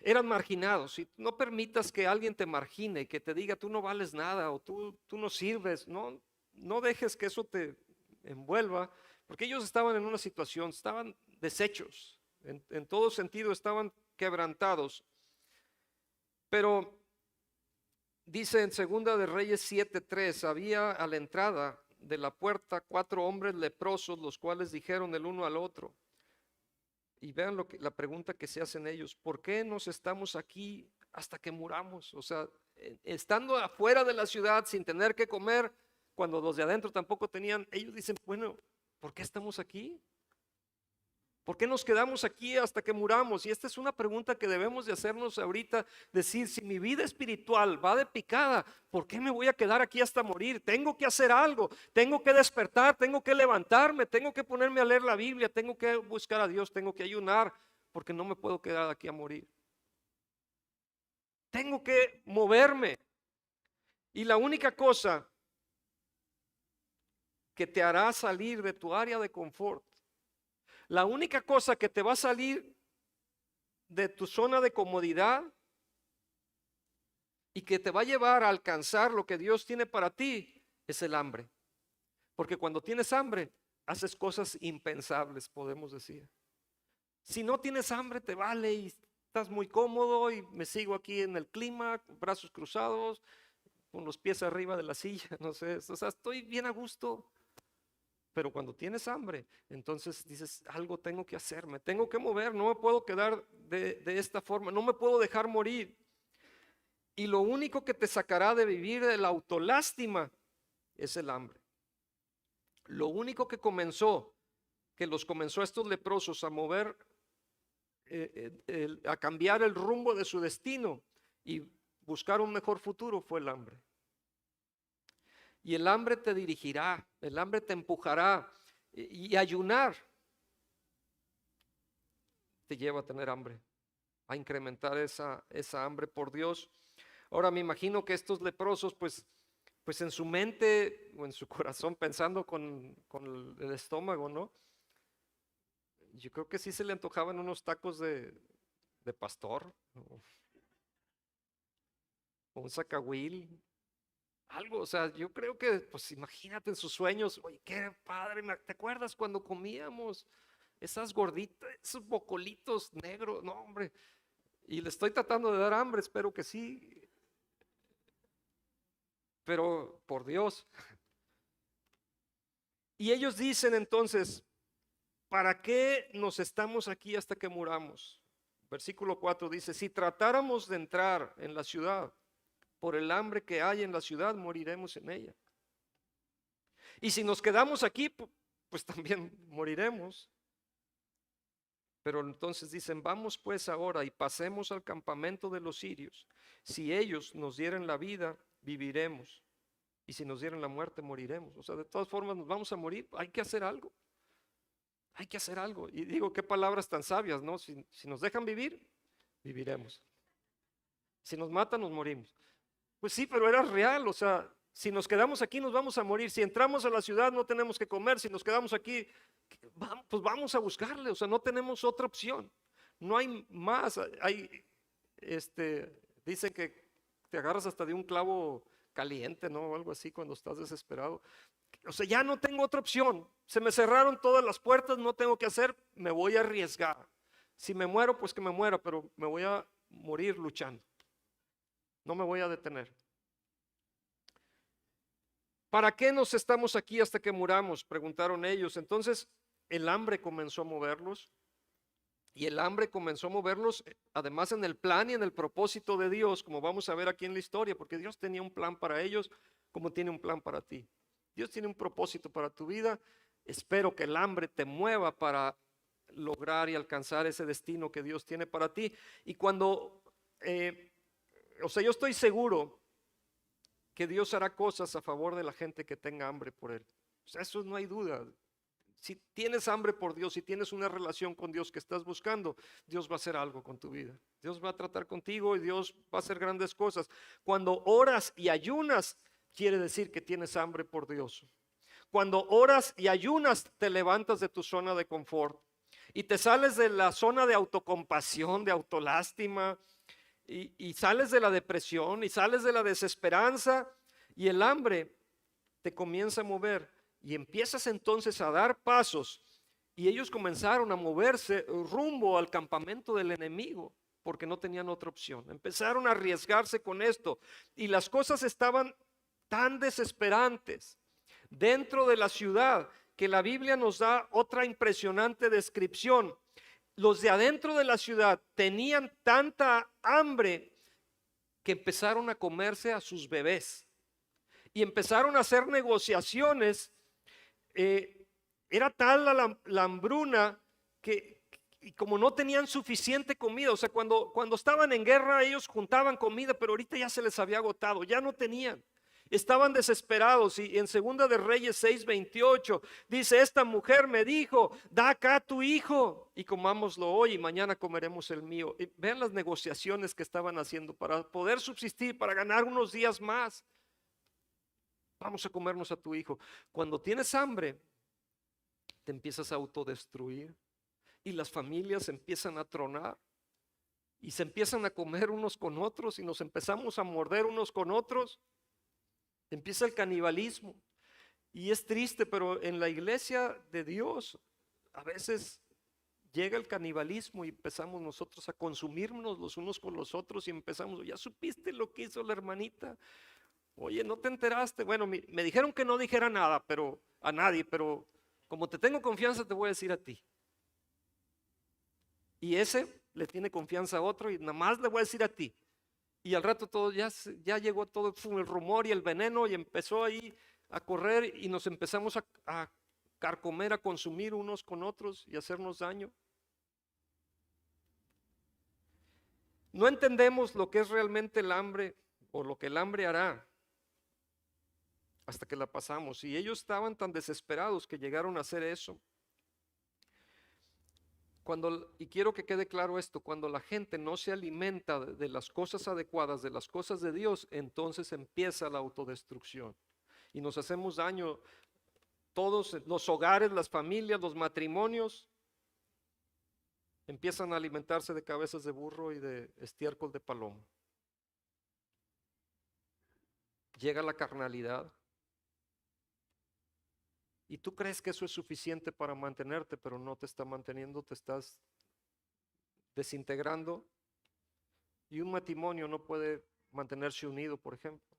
Eran marginados, y no permitas que alguien te margine, que te diga tú no vales nada o tú no sirves, no dejes que eso te envuelva, porque ellos estaban en una situación, estaban deshechos, en todo sentido estaban quebrantados. Pero dice en Segunda de Reyes 7:3, había a la entrada de la puerta 4 hombres leprosos, los cuales dijeron el uno al otro. Y vean la pregunta que se hacen ellos: ¿por qué nos estamos aquí hasta que muramos? O sea, estando afuera de la ciudad sin tener que comer, cuando los de adentro tampoco tenían, ellos dicen, bueno, ¿por qué estamos aquí? ¿Por qué nos quedamos aquí hasta que muramos? Y esta es una pregunta que debemos de hacernos ahorita, decir, si mi vida espiritual va de picada, ¿por qué me voy a quedar aquí hasta morir? Tengo que hacer algo, tengo que despertar, tengo que levantarme, tengo que ponerme a leer la Biblia, tengo que buscar a Dios, tengo que ayunar, porque no me puedo quedar aquí a morir. Tengo que moverme. Y la única cosa que te hará salir de tu área de confort, la única cosa que te va a salir de tu zona de comodidad y que te va a llevar a alcanzar lo que Dios tiene para ti es el hambre. Porque cuando tienes hambre, haces cosas impensables, podemos decir. Si no tienes hambre, te vale y estás muy cómodo y me sigo aquí en el clima, con brazos cruzados, con los pies arriba de la silla, no sé, o sea, estoy bien a gusto. Pero cuando tienes hambre, entonces dices, algo tengo que hacer, me tengo que mover, no me puedo quedar de esta forma, no me puedo dejar morir. Y lo único que te sacará de vivir de la autolástima es el hambre. Lo único que los comenzó a estos leprosos a mover, a cambiar el rumbo de su destino y buscar un mejor futuro fue el hambre. Y el hambre te dirigirá, el hambre te empujará, y ayunar te lleva a tener hambre, a incrementar esa hambre por Dios. Ahora me imagino que estos leprosos pues en su mente o en su corazón, pensando con el estómago, ¿no? Yo creo que sí se le antojaban unos tacos de pastor, o un zacahuil, algo. O sea, yo creo que, pues imagínate en sus sueños, oye, qué padre, ¿te acuerdas cuando comíamos esas gorditas, esos bocolitos negros? No, hombre, y le estoy tratando de dar hambre, espero que sí, pero por Dios. Y ellos dicen entonces, ¿para qué nos estamos aquí hasta que muramos? Versículo 4 dice, si tratáramos de entrar en la ciudad, por el hambre que hay en la ciudad, moriremos en ella. Y si nos quedamos aquí, pues también moriremos. Pero entonces dicen, vamos pues ahora y pasemos al campamento de los sirios. Si ellos nos dieran la vida, viviremos. Y si nos dieran la muerte, moriremos. O sea, de todas formas nos vamos a morir. Hay que hacer algo. Hay que hacer algo. Y digo, qué palabras tan sabias, ¿no? Si nos dejan vivir, viviremos. Si nos matan, nos morimos. Pues sí, pero era real. O sea, si nos quedamos aquí, nos vamos a morir. Si entramos a la ciudad, no tenemos que comer. Si nos quedamos aquí, pues vamos a buscarle. O sea, no tenemos otra opción. No hay más. Dicen que te agarras hasta de un clavo caliente, ¿no? O algo así cuando estás desesperado. O sea, ya no tengo otra opción. Se me cerraron todas las puertas, no tengo que hacer, me voy a arriesgar. Si me muero, pues que me muera, pero me voy a morir luchando. No me voy a detener. ¿Para qué nos estamos aquí hasta que muramos?, preguntaron ellos. Entonces el hambre comenzó a moverlos. Y el hambre comenzó a moverlos, además en el plan y en el propósito de Dios, como vamos a ver aquí en la historia, porque Dios tenía un plan para ellos, como tiene un plan para ti. Dios tiene un propósito para tu vida. Espero que el hambre te mueva para lograr y alcanzar ese destino que Dios tiene para ti. Y cuando, yo estoy seguro que Dios hará cosas a favor de la gente que tenga hambre por Él. O sea, eso no hay duda. Si tienes hambre por Dios, si tienes una relación con Dios que estás buscando, Dios va a hacer algo con tu vida. Dios va a tratar contigo y Dios va a hacer grandes cosas. Cuando oras y ayunas, quiere decir que tienes hambre por Dios. Cuando oras y ayunas, te levantas de tu zona de confort y te sales de la zona de autocompasión, de autolástima, y sales de la depresión y sales de la desesperanza, y el hambre te comienza a mover y empiezas entonces a dar pasos. Y ellos comenzaron a moverse rumbo al campamento del enemigo porque no tenían otra opción. Empezaron a arriesgarse con esto y las cosas estaban tan desesperantes dentro de la ciudad que la Biblia nos da otra impresionante descripción. Los de adentro de la ciudad tenían tanta hambre que empezaron a comerse a sus bebés y empezaron a hacer negociaciones. Era tal la hambruna que, y como no tenían suficiente comida, o sea, cuando estaban en guerra ellos juntaban comida, pero ahorita ya se les había agotado, ya no tenían. Estaban desesperados, y en Segunda de Reyes 6:28 dice: esta mujer me dijo, da acá tu hijo y comámoslo hoy y mañana comeremos el mío. Y vean las negociaciones que estaban haciendo para poder subsistir, para ganar unos días más. Vamos a comernos a tu hijo. Cuando tienes hambre, te empiezas a autodestruir y las familias empiezan a tronar y se empiezan a comer unos con otros y nos empezamos a morder unos con otros. Empieza el canibalismo y es triste, pero en la iglesia de Dios a veces llega el canibalismo y empezamos nosotros a consumirnos los unos con los otros y empezamos: ¿ya supiste lo que hizo la hermanita? Oye, ¿no te enteraste? Bueno, me dijeron que no dijera nada, pero a nadie, pero como te tengo confianza te voy a decir a ti. Y ese le tiene confianza a otro y nada más le voy a decir a ti. Y al rato todo ya llegó todo el rumor y el veneno y empezó ahí a correr y nos empezamos a carcomer, a consumir unos con otros y hacernos daño. No entendemos lo que es realmente el hambre o lo que el hambre hará hasta que la pasamos. Y ellos estaban tan desesperados que llegaron a hacer eso. Y quiero que quede claro esto: cuando la gente no se alimenta de las cosas adecuadas, de las cosas de Dios, entonces empieza la autodestrucción y nos hacemos daño. Todos los hogares, las familias, los matrimonios empiezan a alimentarse de cabezas de burro y de estiércol de paloma. Llega la carnalidad y tú crees que eso es suficiente para mantenerte, pero no te está manteniendo, te estás desintegrando. Y un matrimonio no puede mantenerse unido, por ejemplo.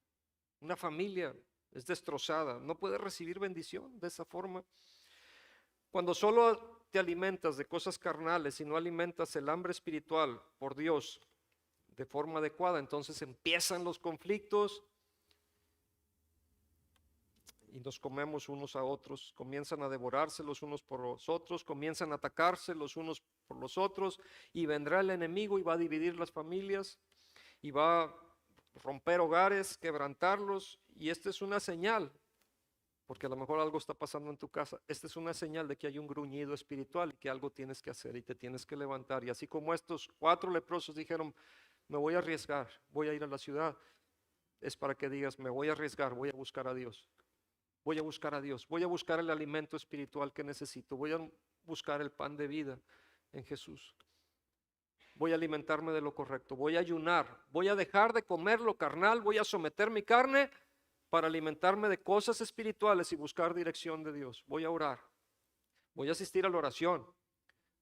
Una familia es destrozada, no puede recibir bendición de esa forma. Cuando solo te alimentas de cosas carnales y no alimentas el hambre espiritual por Dios de forma adecuada, entonces empiezan los conflictos y nos comemos unos a otros, comienzan a devorarse los unos por los otros, comienzan a atacarse los unos por los otros, y vendrá el enemigo y va a dividir las familias y va a romper hogares, quebrantarlos. Y esta es una señal, porque a lo mejor algo está pasando en tu casa. Esta es una señal de que hay un gruñido espiritual y que algo tienes que hacer y te tienes que levantar. Y así como estos 4 leprosos dijeron: me voy a arriesgar, voy a ir a la ciudad, es para que digas: me voy a arriesgar, voy a buscar a Dios. Voy a buscar a Dios, voy a buscar el alimento espiritual que necesito, voy a buscar el pan de vida en Jesús. Voy a alimentarme de lo correcto, voy a ayunar, voy a dejar de comer lo carnal, voy a someter mi carne para alimentarme de cosas espirituales y buscar dirección de Dios. Voy a orar, voy a asistir a la oración,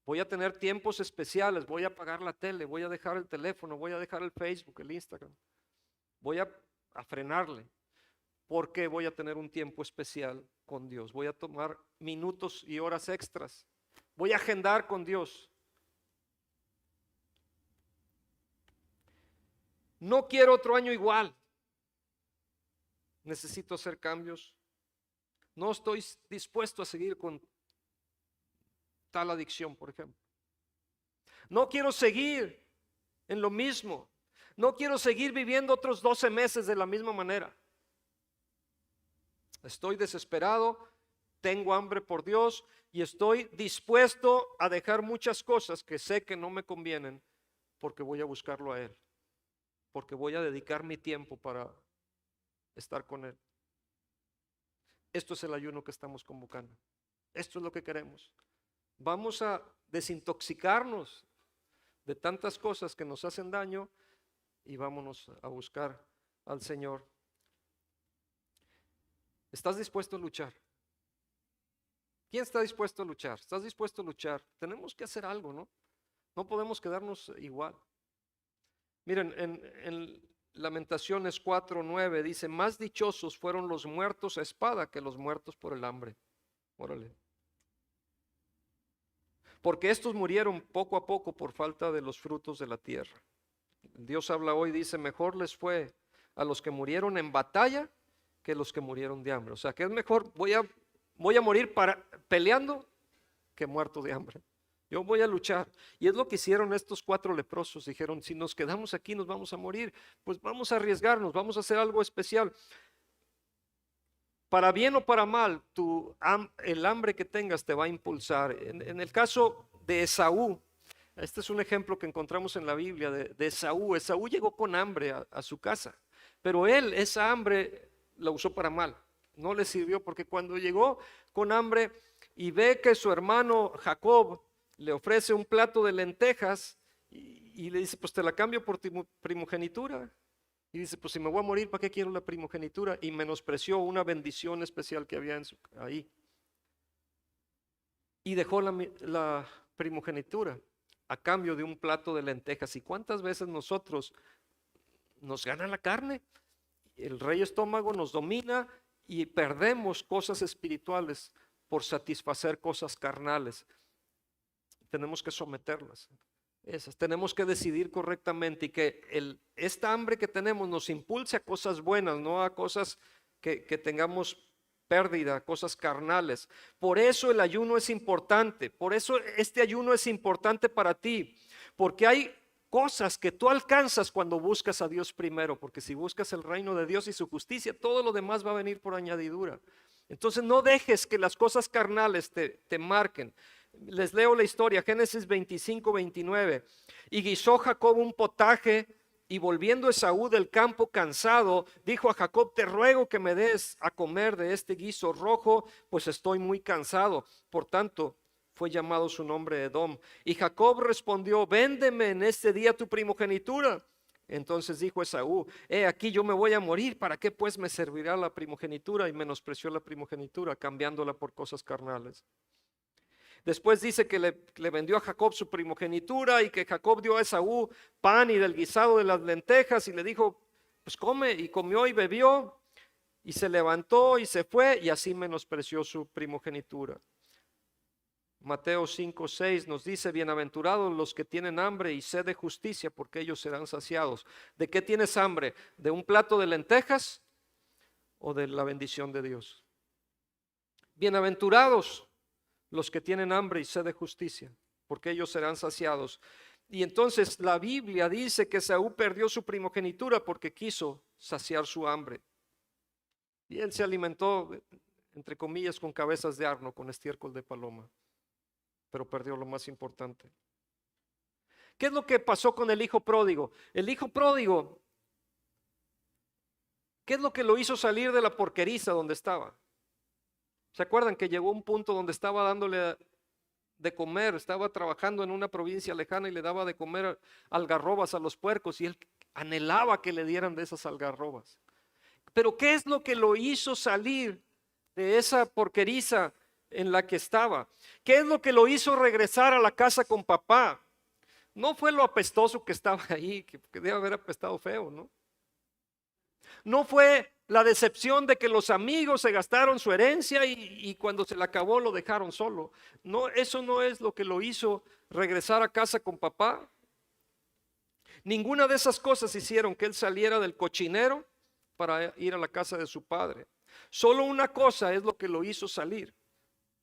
voy a tener tiempos especiales, voy a apagar la tele, voy a dejar el teléfono, voy a dejar el Facebook, el Instagram, voy a frenarle. Porque voy a tener un tiempo especial con Dios. Voy a tomar minutos y horas extras. Voy a agendar con Dios. No quiero otro año igual. Necesito hacer cambios. No estoy dispuesto a seguir con tal adicción, por ejemplo. No quiero seguir en lo mismo. No quiero seguir viviendo otros 12 meses de la misma manera. Estoy desesperado, tengo hambre por Dios y estoy dispuesto a dejar muchas cosas que sé que no me convienen porque voy a buscarlo a Él, porque voy a dedicar mi tiempo para estar con Él. Esto es el ayuno que estamos convocando. Esto es lo que queremos. Vamos a desintoxicarnos de tantas cosas que nos hacen daño y vámonos a buscar al Señor. ¿Estás dispuesto a luchar? ¿Quién está dispuesto a luchar? ¿Estás dispuesto a luchar? Tenemos que hacer algo, ¿no? No podemos quedarnos igual. Miren, en Lamentaciones 4:9 dice: más dichosos fueron los muertos a espada que los muertos por el hambre. Órale. Porque estos murieron poco a poco por falta de los frutos de la tierra. Dios habla hoy, dice: mejor les fue a los que murieron en batalla que los que murieron de hambre. O sea, que es mejor, voy a morir peleando que muerto de hambre. Yo voy a luchar. Y es lo que hicieron estos 4 leprosos. Dijeron: si nos quedamos aquí nos vamos a morir, pues vamos a arriesgarnos, vamos a hacer algo especial. Para bien o para mal, el hambre que tengas te va a impulsar. En el caso de Esaú, este es un ejemplo que encontramos en la Biblia de Esaú. Esaú llegó con hambre a su casa, pero él esa hambre la usó para mal. No le sirvió, porque cuando llegó con hambre y ve que su hermano Jacob le ofrece un plato de lentejas y le dice: pues te la cambio por tu primogenitura. Y dice: pues si me voy a morir, ¿para qué quiero la primogenitura? Y menospreció una bendición especial que había ahí. Y dejó la primogenitura a cambio de un plato de lentejas. ¿Y cuántas veces nosotros nos gana la carne? El rey estómago nos domina y perdemos cosas espirituales por satisfacer cosas carnales. Tenemos que someterlas. Tenemos que decidir correctamente y que esta hambre que tenemos nos impulse a cosas buenas, no a cosas que tengamos pérdida, cosas carnales. Por eso el ayuno es importante, por eso este ayuno es importante para ti, porque hay cosas que tú alcanzas cuando buscas a Dios primero, porque si buscas el reino de Dios y su justicia, todo lo demás va a venir por añadidura. Entonces no dejes que las cosas carnales te marquen. Les leo la historia, Génesis 25:29. Y guisó Jacob un potaje, y volviendo Esaú del campo cansado, dijo a Jacob: te ruego que me des a comer de este guiso rojo, pues estoy muy cansado. Por tanto, fue llamado su nombre Edom. Y Jacob respondió: véndeme en este día tu primogenitura. Entonces dijo Esaú: he aquí, yo me voy a morir, ¿para qué pues me servirá la primogenitura? Y menospreció la primogenitura, cambiándola por cosas carnales. Después dice que le vendió a Jacob su primogenitura y que Jacob dio a Esaú pan y del guisado de las lentejas y le dijo: pues come. Y comió y bebió y se levantó y se fue, y así menospreció su primogenitura. Mateo 5:6 nos dice: bienaventurados los que tienen hambre y sed de justicia, porque ellos serán saciados. ¿De qué tienes hambre? ¿De un plato de lentejas o de la bendición de Dios? Bienaventurados los que tienen hambre y sed de justicia, porque ellos serán saciados. Y entonces la Biblia dice que Esaú perdió su primogenitura porque quiso saciar su hambre. Y él se alimentó, entre comillas, con cabezas de asno, con estiércol de paloma, pero perdió lo más importante. ¿Qué es lo que pasó con el hijo pródigo? El hijo pródigo, ¿qué es lo que lo hizo salir de la porqueriza donde estaba? ¿Se acuerdan que llegó un punto donde estaba dándole de comer, estaba trabajando en una provincia lejana y le daba de comer algarrobas a los puercos, y él anhelaba que le dieran de esas algarrobas? Pero ¿qué es lo que lo hizo salir de esa porqueriza en la que estaba? ¿Qué es lo que lo hizo regresar a la casa con papá? No fue lo apestoso que estaba ahí, que debe haber apestado feo, ¿no? No fue la decepción de que los amigos se gastaron su herencia y cuando se le acabó lo dejaron solo. No, eso no es lo que lo hizo regresar a casa con papá. Ninguna de esas cosas hicieron que él saliera del cochinero para ir a la casa de su padre. Solo una cosa es lo que lo hizo salir: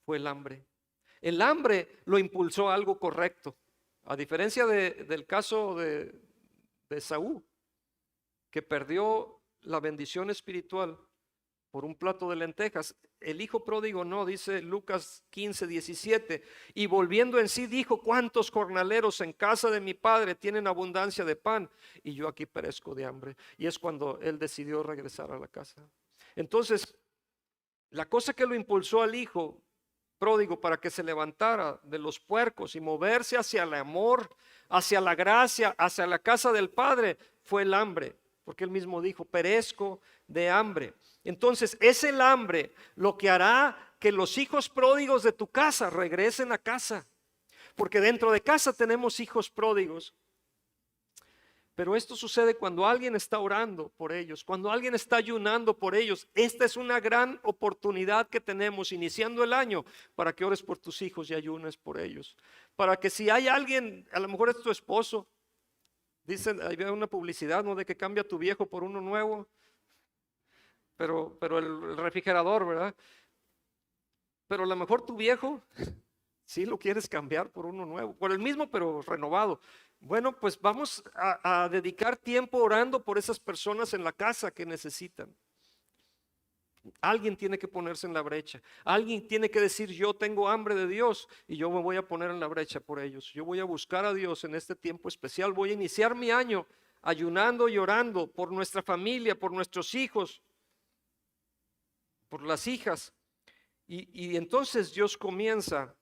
fue el hambre. El hambre lo impulsó a algo correcto. A diferencia del caso de Saúl, que perdió la bendición espiritual por un plato de lentejas, el hijo pródigo no, dice Lucas 15:17, y volviendo en sí dijo: ¿cuántos jornaleros en casa de mi padre tienen abundancia de pan, y yo aquí perezco de hambre? Y es cuando él decidió regresar a la casa. Entonces, la cosa que lo impulsó al hijo pródigo para que se levantara de los puercos y moverse hacia el amor, hacia la gracia, hacia la casa del Padre, fue el hambre, porque él mismo dijo: perezco de hambre. Entonces es el hambre lo que hará que los hijos pródigos de tu casa regresen a casa, porque dentro de casa tenemos hijos pródigos. Pero esto sucede cuando alguien está orando por ellos, cuando alguien está ayunando por ellos. Esta es una gran oportunidad que tenemos iniciando el año para que ores por tus hijos y ayunes por ellos. Para que si hay alguien, a lo mejor es tu esposo, dicen, hay una publicidad, ¿no?, de que cambia tu viejo por uno nuevo, pero el refrigerador, ¿verdad? Pero a lo mejor tu viejo sí lo quieres cambiar por uno nuevo, por el mismo pero renovado. Bueno, pues vamos a dedicar tiempo orando por esas personas en la casa que necesitan. Alguien tiene que ponerse en la brecha. Alguien tiene que decir: yo tengo hambre de Dios y yo me voy a poner en la brecha por ellos. Yo voy a buscar a Dios en este tiempo especial. Voy a iniciar mi año ayunando y orando por nuestra familia, por nuestros hijos, por las hijas. Y entonces Dios comienza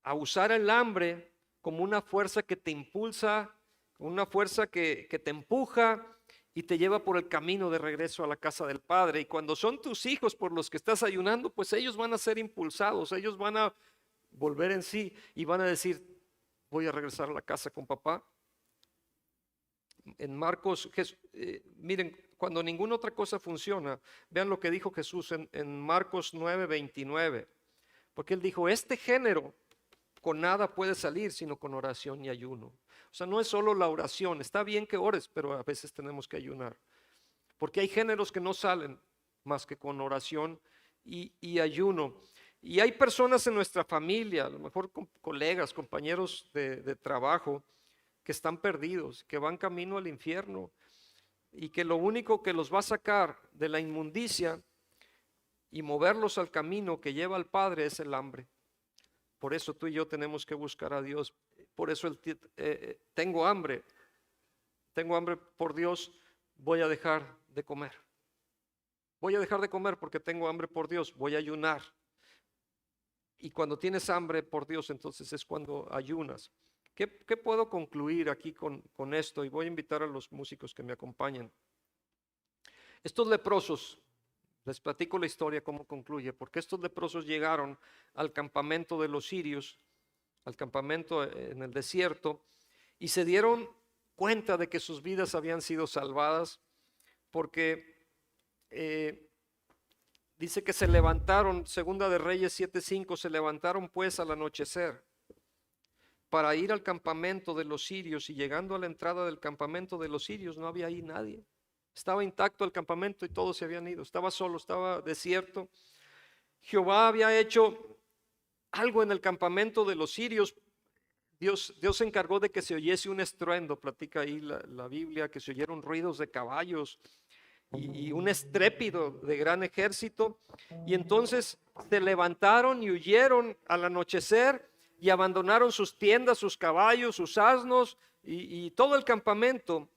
a usar el hambre como una fuerza que te impulsa, una fuerza que te empuja y te lleva por el camino de regreso a la casa del Padre. Y cuando son tus hijos por los que estás ayunando, pues ellos van a ser impulsados, ellos van a volver en sí y van a decir: voy a regresar a la casa con papá. En Marcos, miren, cuando ninguna otra cosa funciona, vean lo que dijo Jesús en Marcos 9:29, porque él dijo: este género con nada puede salir sino con oración y ayuno. O sea, no es solo la oración, está bien que ores, pero a veces tenemos que ayunar, porque hay géneros que no salen más que con oración y ayuno. Y hay personas en nuestra familia, a lo mejor colegas, compañeros de trabajo, que están perdidos, que van camino al infierno, y que lo único que los va a sacar de la inmundicia y moverlos al camino que lleva al Padre es el hambre. Por eso tú y yo tenemos que buscar a Dios. Por eso tengo hambre por Dios, voy a dejar de comer. Voy a dejar de comer porque tengo hambre por Dios, voy a ayunar. Y cuando tienes hambre por Dios, entonces es cuando ayunas. ¿Qué puedo concluir aquí con esto? Y voy a invitar a los músicos que me acompañen. Estos leprosos, les platico la historia cómo concluye, porque estos leprosos llegaron al campamento de los sirios, al campamento en el desierto, y se dieron cuenta de que sus vidas habían sido salvadas, porque dice que se levantaron, segunda de Reyes 7:5, se levantaron pues al anochecer para ir al campamento de los sirios, y llegando a la entrada del campamento de los sirios no había ahí nadie. Estaba intacto el campamento y todos se habían ido, estaba solo, estaba desierto. Jehová había hecho algo en el campamento de los sirios. Dios se encargó de que se oyese un estruendo, platica ahí la Biblia, que se oyeron ruidos de caballos y un estrépito de gran ejército. Y entonces se levantaron y huyeron al anochecer y abandonaron sus tiendas, sus caballos, sus asnos y todo el campamento,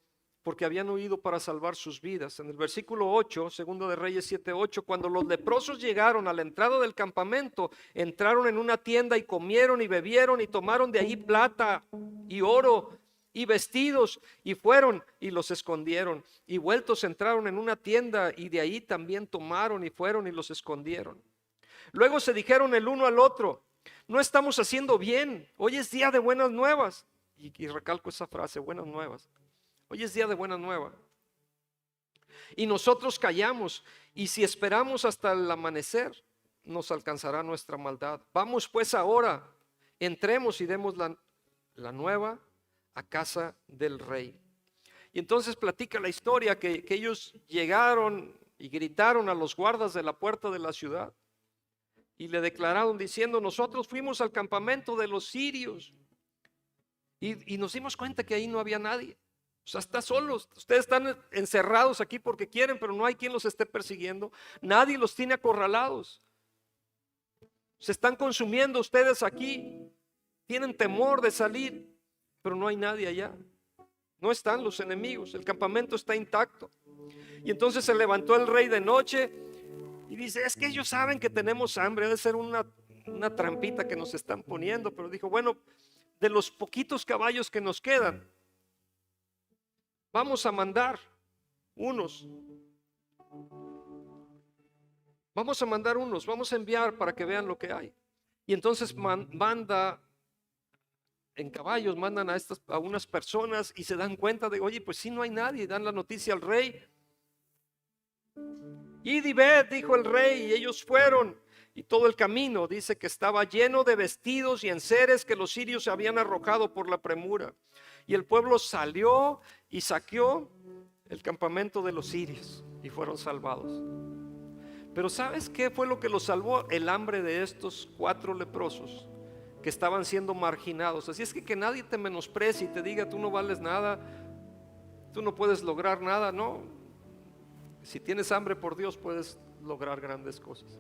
porque habían huido para salvar sus vidas. En el versículo 8, segundo de Reyes 7:8, cuando los leprosos llegaron a la entrada del campamento, entraron en una tienda y comieron y bebieron y tomaron de allí plata y oro y vestidos, y fueron y los escondieron, y vueltos entraron en una tienda y de ahí también tomaron y fueron y los escondieron. Luego se dijeron el uno al otro: no estamos haciendo bien, hoy es día de buenas nuevas. Y recalco esa frase, buenas nuevas. Hoy es día de buena nueva. Y nosotros callamos, y si esperamos hasta el amanecer, nos alcanzará nuestra maldad. Vamos pues ahora, entremos y demos la nueva a casa del rey. Y entonces platica la historia que ellos llegaron y gritaron a los guardas de la puerta de la ciudad. y le declararon diciendo: nosotros fuimos al campamento de los sirios y nos dimos cuenta que ahí no había nadie. O sea, está solos. Ustedes están encerrados aquí porque quieren, pero no hay quien los esté persiguiendo. Nadie los tiene acorralados. Se están consumiendo ustedes aquí. Tienen temor de salir, pero no hay nadie allá. No están los enemigos. El campamento está intacto. Y entonces se levantó el rey de noche y dice: es que ellos saben que tenemos hambre. Debe ser una trampita que nos están poniendo. Pero dijo: bueno, de los poquitos caballos que nos quedan, vamos a mandar unos. Vamos a enviar para que vean lo que hay. Y entonces manda en caballos, mandan a unas personas y se dan cuenta de: oye, pues sí, no hay nadie. Y dan la noticia al rey. Id y ved, dijo el rey, y ellos fueron. Y todo el camino dice que estaba lleno de vestidos y enseres que los sirios se habían arrojado por la premura. Y el pueblo salió y saqueó el campamento de los sirios y fueron salvados. Pero ¿sabes qué fue lo que los salvó? El hambre de estos 4 leprosos que estaban siendo marginados. Así es que nadie te menosprecie y te diga: tú no vales nada, tú no puedes lograr nada. No, si tienes hambre por Dios puedes lograr grandes cosas.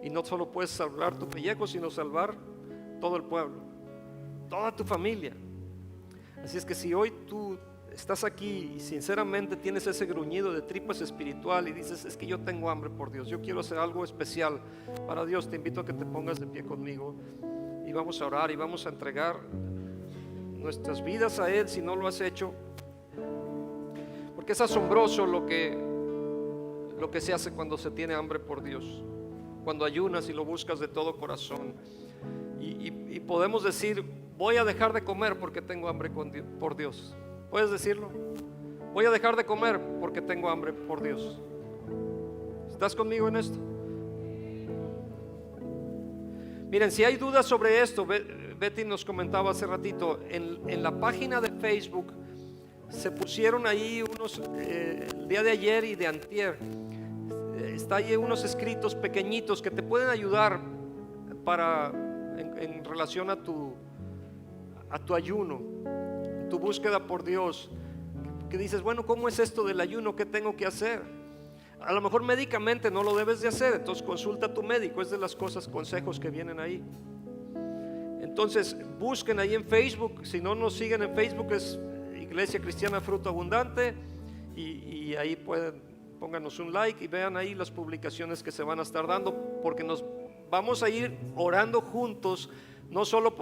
Y no solo puedes salvar tu pellejo, sino salvar todo el pueblo, toda tu familia. Así es que si hoy tú estás aquí y sinceramente tienes ese gruñido de tripas espiritual y dices: es que yo tengo hambre por Dios, yo quiero hacer algo especial para Dios, te invito a que te pongas de pie conmigo y vamos a orar y vamos a entregar nuestras vidas a Él si no lo has hecho. Porque es asombroso lo que se hace cuando se tiene hambre por Dios, cuando ayunas y lo buscas de todo corazón. Y podemos decir: voy a dejar de comer porque tengo hambre por Dios. ¿Puedes decirlo? Voy a dejar de comer porque tengo hambre por Dios. ¿Estás conmigo en esto? Miren, si hay dudas sobre esto, Betty nos comentaba hace ratito, en la página de Facebook se pusieron ahí unos, el día de ayer y de antier, está ahí unos escritos pequeñitos que te pueden ayudar en relación a tu ayuno, tu búsqueda por Dios. Que dices: bueno, ¿cómo es esto del ayuno? ¿Qué tengo que hacer? A lo mejor médicamente no lo debes de hacer, entonces consulta a tu médico. Es de las cosas, consejos que vienen ahí. Entonces busquen ahí en Facebook. Si no nos siguen en Facebook, es Iglesia Cristiana Fruto Abundante, y ahí pónganos un like y vean ahí las publicaciones que se van a estar dando, porque nos vamos a ir orando juntos. No solo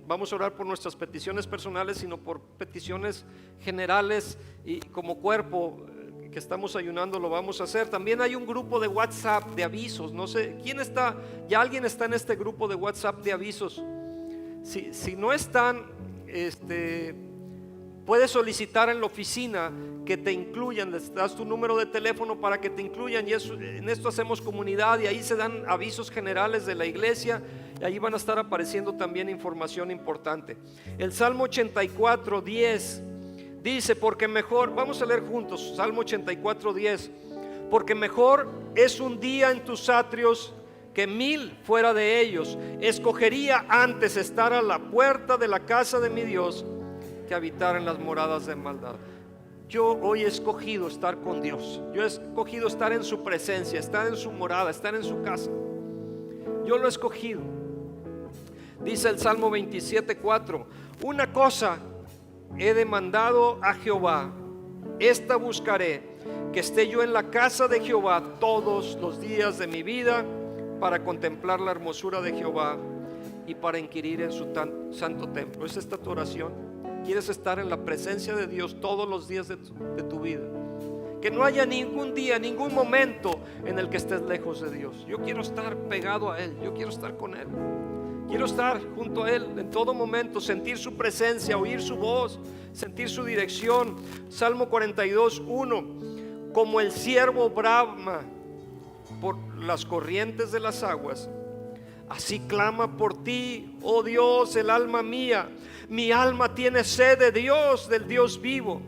vamos a orar por nuestras peticiones personales, sino por peticiones generales, y como cuerpo que estamos ayunando lo vamos a hacer. También hay un grupo de WhatsApp de avisos. No sé, ¿quién está? ¿Ya alguien está en este grupo de WhatsApp de avisos? Si no están, puedes solicitar en la oficina que te incluyan. Les das tu número de teléfono para que te incluyan, y en esto hacemos comunidad, y ahí se dan avisos generales de la iglesia, y ahí van a estar apareciendo también información importante. El Salmo 84, 10 dice: porque mejor, vamos a leer juntos, Salmo 84, 10: porque mejor es un día en tus atrios que 1000 fuera de ellos. Escogería antes estar a la puerta de la casa de mi Dios que habitar en las moradas de maldad. Yo hoy he escogido estar con Dios. Yo he escogido estar en su presencia, estar en su morada, estar en su casa. Yo lo he escogido. Dice el Salmo 27, 4: una cosa he demandado a Jehová, esta buscaré, que esté yo en la casa de Jehová todos los días de mi vida, para contemplar la hermosura de Jehová y para inquirir en su santo templo. ¿Es esta tu oración? ¿Quieres estar en la presencia de Dios todos los días de tu vida? Que no haya ningún día, ningún momento en el que estés lejos de Dios. Yo quiero estar pegado a Él, yo quiero estar con Él, quiero estar junto a Él en todo momento, sentir su presencia, oír su voz, sentir su dirección. Salmo 42, 1: como el ciervo brama por las corrientes de las aguas, así clama por ti, oh Dios, el alma mía. Mi alma tiene sed de Dios, del Dios vivo.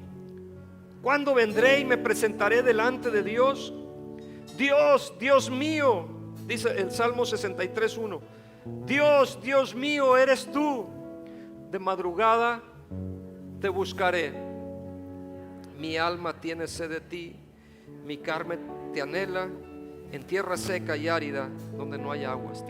¿Cuándo vendré y me presentaré delante de Dios? Dios, Dios mío, dice el Salmo 63:1, Dios, Dios mío, eres tú. De madrugada te buscaré. Mi alma tiene sed de ti, mi carne te anhela en tierra seca y árida donde no hay aguas.